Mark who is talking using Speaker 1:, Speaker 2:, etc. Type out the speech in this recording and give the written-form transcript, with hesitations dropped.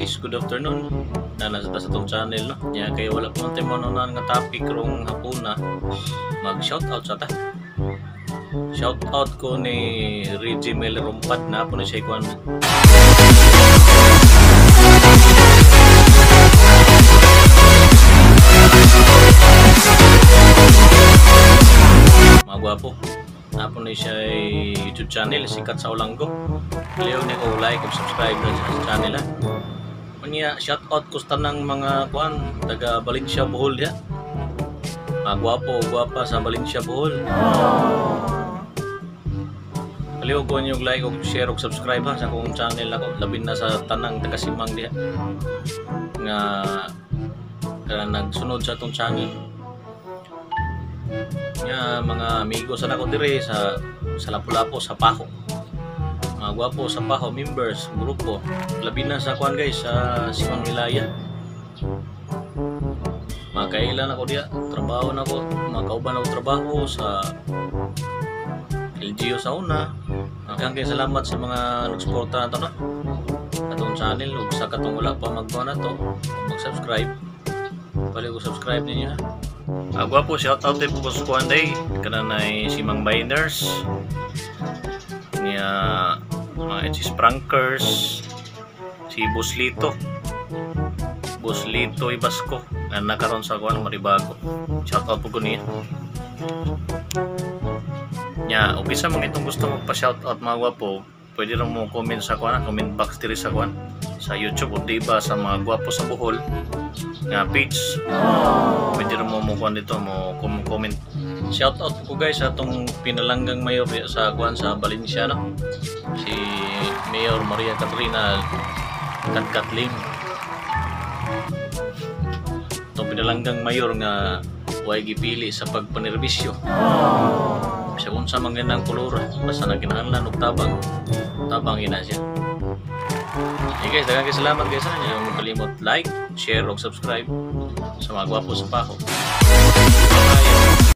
Speaker 1: guys, good afternoon. Nasa sa itong channel, no? Kaya kayo wala po natin manunan nga topic rong hapuna. Mag-shoutout sa ta. Shoutout ko ni Reggie Mel Rompad na po na siya ikuan. Magwapo. Napon na siya YouTube channel, Sikat sa Olanggo. Liyaw niya ko like and subscribe na sa channel ha. Manya, shoutout ko sa tanang mga kuan, taga Valencia Bohol ya. Gwapo, gwapa sa Valencia Bohol. Liyaw ko niyo like o share o subscribe ha sa akong channel ako. Labin na sa tanang taga Simang diha. Nga nagsunod sa atong channel. Nga mga amigo sa nako dire sa Lapu-Lapu sa Paho. Mga gwapo sa Paho members, grupo. Labi na sa kuan guys sa Simang Wilaya. Makailan ako diya, trabaho na ako, makauban ako trabaho sa LGU sa una. Hanggang salamat sa mga nagsuporta nato na. Atong channel ug sa katong wala pa magkuha na to, mag-subscribe. Pali ko subscribe ninyo ha. Gwapo, shoutout din po ko sa kuhan day. Kananay si Mang Biners niya, mga si Sprankers, si Buslito Ibasco na nakaroon sa kuhan Maribago. Shoutout po ko niya. Nya, upisa mga itong gusto magpa-shoutout mga gwapo, pwede lang mo comment sa kuhan, comment box diri sa kuhan sa YouTube o diba sa mga gwapo sa Bohol nga page. Pwede rin mo kuhan dito, mo comment. Shoutout ko guys sa itong pinalanggang mayor sa kuhan sa Valencia, no? Si Mayor Maria Catrina Katlim. Itong pinalanggang mayor nga huwag gipili sa pagpanerbisyo. Siya kung sa mga ganang kulura, basta na kinahanglan o tabang ina siya. Hey guys, daghang salamat guys sa inyo. Huwag kalimot like, share o subscribe sa mga gwapo sa Paho. Bye.